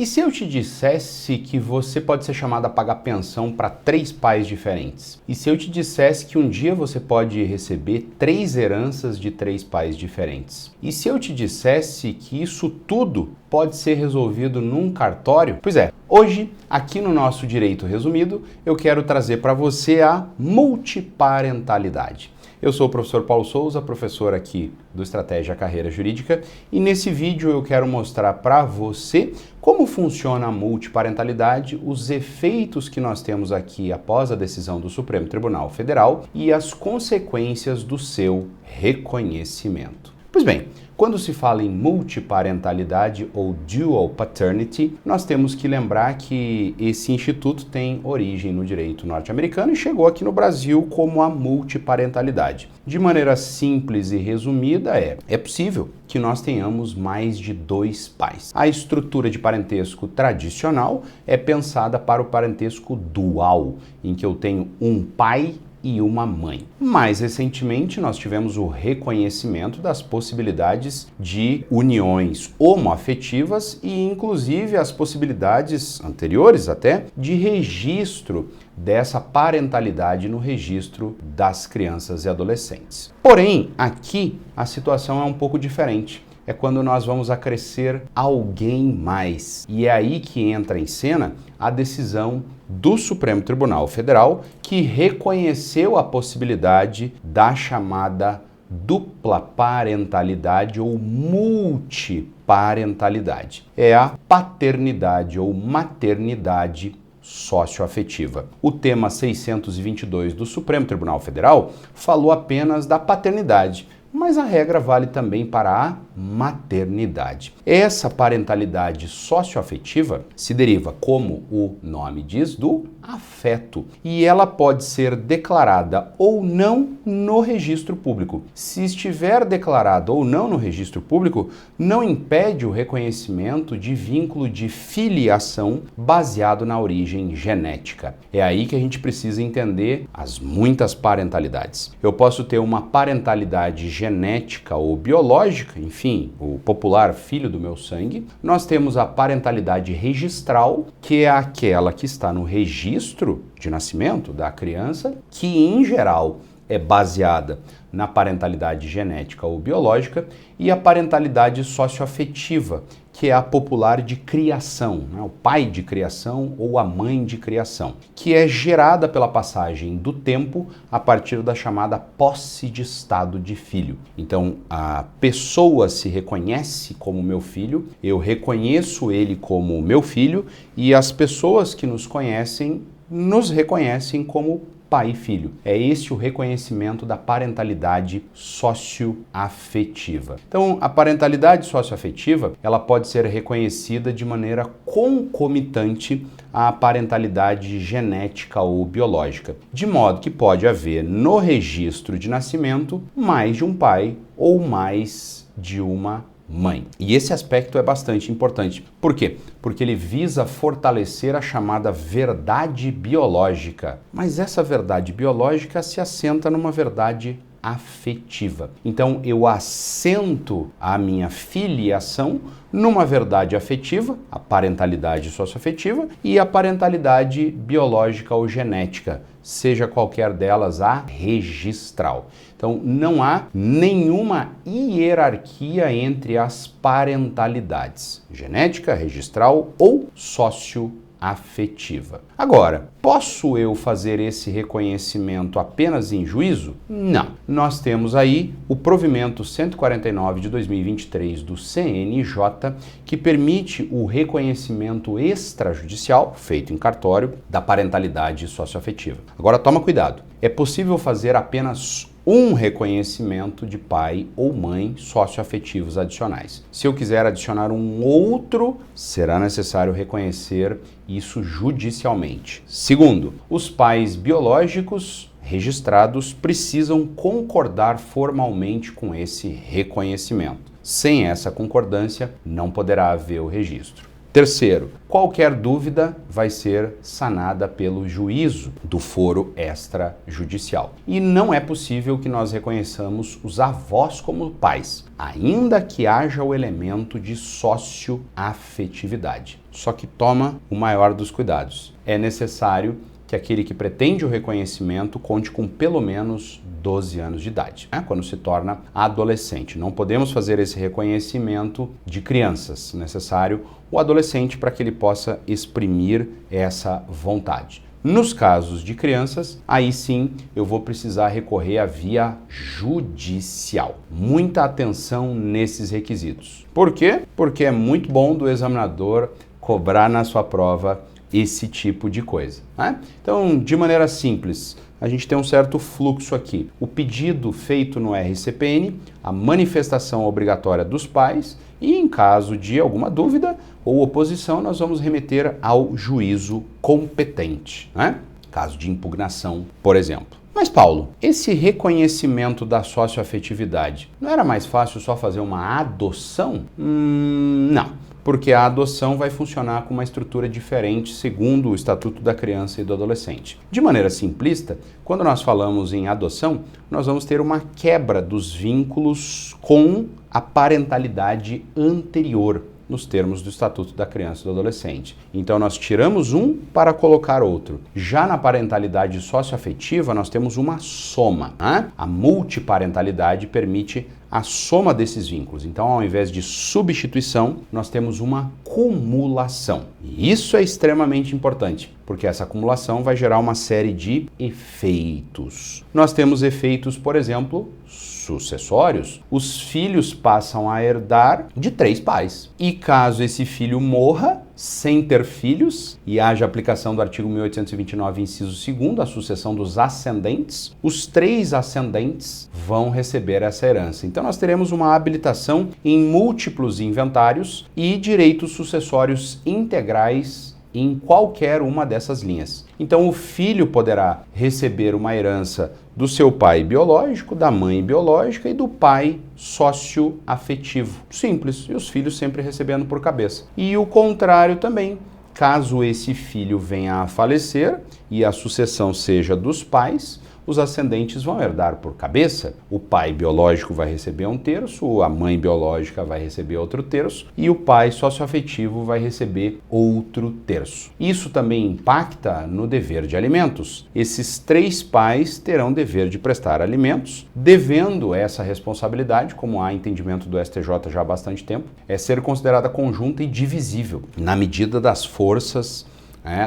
E se eu te dissesse que você pode ser chamado a pagar pensão para 3 pais diferentes? E se eu te dissesse que um dia você pode receber 3 heranças de 3 pais diferentes? E se eu te dissesse que isso tudo pode ser resolvido num cartório? Pois é, hoje, aqui no nosso Direito Resumido, eu quero trazer para você a multiparentalidade. Eu sou o professor Paulo Souza, professor aqui do Estratégia Carreira Jurídica, e nesse vídeo eu quero mostrar para você como funciona a multiparentalidade, os efeitos que nós temos aqui após a decisão do Supremo Tribunal Federal e as consequências do seu reconhecimento. Pois bem, quando se fala em multiparentalidade ou dual paternity, nós temos que lembrar que esse instituto tem origem no direito norte-americano e chegou aqui no Brasil como a multiparentalidade. De maneira simples e resumida, é possível que nós tenhamos mais de 2 pais. A estrutura de parentesco tradicional é pensada para o parentesco dual, em que eu tenho um pai e uma mãe. Mais recentemente, nós tivemos o reconhecimento das possibilidades de uniões homoafetivas e, inclusive, as possibilidades anteriores até de registro dessa parentalidade no registro das crianças e adolescentes. Porém, aqui a situação é um pouco diferente. É quando nós vamos acrescer alguém mais. E é aí que entra em cena a decisão do Supremo Tribunal Federal, que reconheceu a possibilidade da chamada dupla parentalidade ou multiparentalidade. É a paternidade ou maternidade socioafetiva. O tema 622 do Supremo Tribunal Federal falou apenas da paternidade, mas a regra vale também para a maternidade. Essa parentalidade socioafetiva se deriva, como o nome diz, do afeto, e ela pode ser declarada ou não no registro público. Se estiver declarada ou não no registro público, não impede o reconhecimento de vínculo de filiação baseado na origem genética. É aí que a gente precisa entender as muitas parentalidades. Eu posso ter uma parentalidade genética ou biológica, enfim, o popular filho do meu sangue. Nós temos a parentalidade registral, que é aquela que está no registro de nascimento da criança, que em geral é baseada na parentalidade genética ou biológica, e a parentalidade socioafetiva, que é a popular de criação, né? O pai de criação ou a mãe de criação, que é gerada pela passagem do tempo a partir da chamada posse de estado de filho. Então, a pessoa se reconhece como meu filho, eu reconheço ele como meu filho, e as pessoas que nos conhecem nos reconhecem como pai e filho. É esse o reconhecimento da parentalidade socioafetiva. Então, a parentalidade socioafetiva, ela pode ser reconhecida de maneira concomitante à parentalidade genética ou biológica, de modo que pode haver no registro de nascimento mais de um pai ou mais de uma mãe. E esse aspecto é bastante importante. Por quê? Porque ele visa fortalecer a chamada verdade biológica. Mas essa verdade biológica se assenta numa verdade afetiva. Então eu assento a minha filiação numa verdade afetiva, a parentalidade socioafetiva, e a parentalidade biológica ou genética, seja qualquer delas a registral. Então não há nenhuma hierarquia entre as parentalidades, genética, registral ou socioafetiva. Agora, posso eu fazer esse reconhecimento apenas em juízo? Não. Nós temos aí o provimento 149 de 2023 do CNJ, que permite o reconhecimento extrajudicial, feito em cartório, da parentalidade socioafetiva. Agora toma cuidado, é possível fazer apenas um reconhecimento de pai ou mãe socioafetivos adicionais. Se eu quiser adicionar um outro, será necessário reconhecer isso judicialmente. Segundo, os pais biológicos registrados precisam concordar formalmente com esse reconhecimento. Sem essa concordância, não poderá haver o registro. Terceiro, qualquer dúvida vai ser sanada pelo juízo do foro extrajudicial. E não é possível que nós reconheçamos os avós como pais, ainda que haja o elemento de socioafetividade. Só que toma o maior dos cuidados. É necessário que aquele que pretende o reconhecimento conte com pelo menos 12 anos de idade, né? Quando se torna adolescente. Não podemos fazer esse reconhecimento de crianças. É necessário o adolescente para que ele possa exprimir essa vontade. Nos casos de crianças, aí sim eu vou precisar recorrer à via judicial. Muita atenção nesses requisitos. Por quê? Porque é muito bom do examinador cobrar na sua prova esse tipo de coisa, né? Então, de maneira simples, a gente tem um certo fluxo aqui. O pedido feito no RCPN, a manifestação obrigatória dos pais e, em caso de alguma dúvida ou oposição, nós vamos remeter ao juízo competente, né? Caso de impugnação, por exemplo. Mas, Paulo, esse reconhecimento da socioafetividade, não era mais fácil só fazer uma adoção? Não. Porque a adoção vai funcionar com uma estrutura diferente segundo o Estatuto da Criança e do Adolescente. De maneira simplista, quando nós falamos em adoção, nós vamos ter uma quebra dos vínculos com a parentalidade anterior, nos termos do Estatuto da Criança e do Adolescente. Então nós tiramos um para colocar outro. Já na parentalidade socioafetiva, nós temos uma soma, né? A multiparentalidade permite a soma desses vínculos. Então, ao invés de substituição, nós temos uma cumulação. E isso é extremamente importante, porque essa acumulação vai gerar uma série de efeitos. Nós temos efeitos, por exemplo, sucessórios. Os filhos passam a herdar de 3 pais. E caso esse filho morra sem ter filhos e haja aplicação do artigo 1829, inciso 2º, a sucessão dos ascendentes, os 3 ascendentes vão receber essa herança. Então nós teremos uma habilitação em múltiplos inventários e direitos sucessórios integrais em qualquer uma dessas linhas. Então o filho poderá receber uma herança do seu pai biológico, da mãe biológica e do pai socioafetivo. Simples, e os filhos sempre recebendo por cabeça. E o contrário também. Caso esse filho venha a falecer e a sucessão seja dos pais, os ascendentes vão herdar por cabeça. O pai biológico vai receber 1/3, a mãe biológica vai receber outro terço e o pai socioafetivo vai receber outro terço. Isso também impacta no dever de alimentos. Esses 3 pais terão dever de prestar alimentos, devendo essa responsabilidade, como há entendimento do STJ já há bastante tempo, é ser considerada conjunta e divisível, na medida das forças,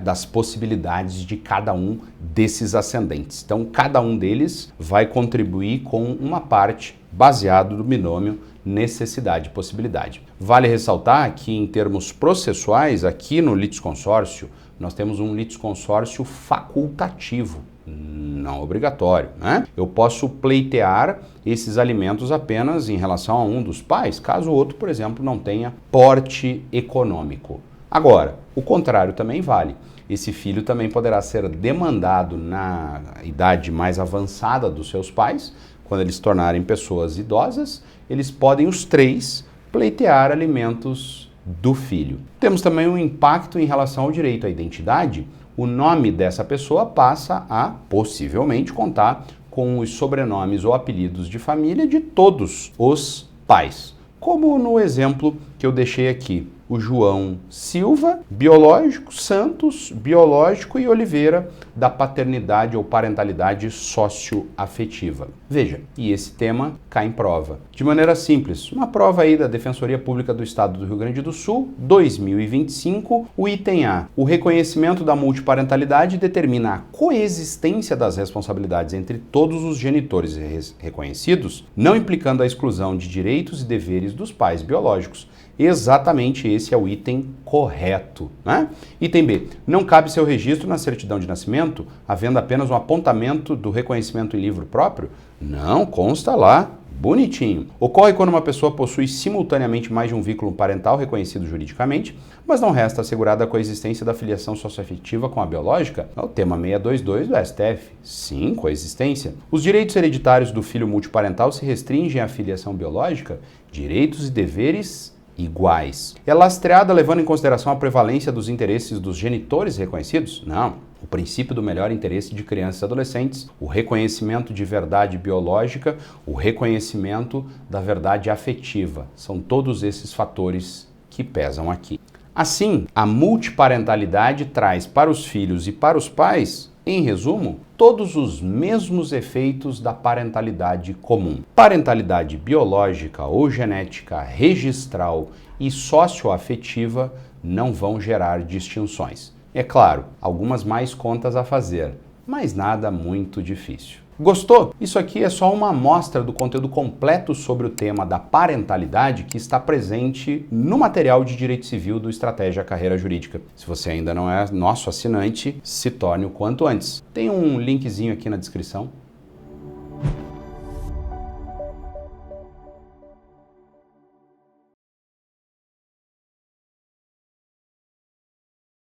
das possibilidades de cada um desses ascendentes. Então, cada um deles vai contribuir com uma parte baseado no binômio necessidade-possibilidade. Vale ressaltar que, em termos processuais, aqui no litisconsórcio, nós temos um litisconsórcio facultativo, não obrigatório, né? Eu posso pleitear esses alimentos apenas em relação a um dos pais, caso o outro, por exemplo, não tenha porte econômico. Agora, o contrário também vale. Esse filho também poderá ser demandado na idade mais avançada dos seus pais, quando eles se tornarem pessoas idosas, eles podem os 3 pleitear alimentos do filho. Temos também um impacto em relação ao direito à identidade. O nome dessa pessoa passa a, possivelmente, contar com os sobrenomes ou apelidos de família de todos os pais. Como no exemplo que eu deixei aqui. O João Silva, biológico, Santos, biológico e Oliveira, da paternidade ou parentalidade socioafetiva. Veja, e esse tema cai em prova. De maneira simples, uma prova aí da Defensoria Pública do Estado do Rio Grande do Sul, 2025, o item A. O reconhecimento da multiparentalidade determina a coexistência das responsabilidades entre todos os genitores reconhecidos, não implicando a exclusão de direitos e deveres dos pais biológicos. Exatamente esse é o item correto, né? Item B. Não cabe seu registro na certidão de nascimento, havendo apenas um apontamento do reconhecimento em livro próprio? Não, consta lá, bonitinho. Ocorre quando uma pessoa possui simultaneamente mais de um vínculo parental reconhecido juridicamente, mas não resta assegurada a coexistência da filiação socioafetiva com a biológica? É o tema 622 do STF. Sim, coexistência. Os direitos hereditários do filho multiparental se restringem à filiação biológica? Direitos e deveres iguais. É lastreada levando em consideração a prevalência dos interesses dos genitores reconhecidos? Não. O princípio do melhor interesse de crianças e adolescentes, o reconhecimento de verdade biológica, o reconhecimento da verdade afetiva. São todos esses fatores que pesam aqui. Assim, a multiparentalidade traz para os filhos e para os pais, em resumo, todos os mesmos efeitos da parentalidade comum. Parentalidade biológica ou genética, registral e socioafetiva não vão gerar distinções. É claro, algumas mais contas a fazer, mas nada muito difícil. Gostou? Isso aqui é só uma amostra do conteúdo completo sobre o tema da parentalidade que está presente no material de Direito Civil do Estratégia Carreira Jurídica. Se você ainda não é nosso assinante, se torne o quanto antes. Tem um linkzinho aqui na descrição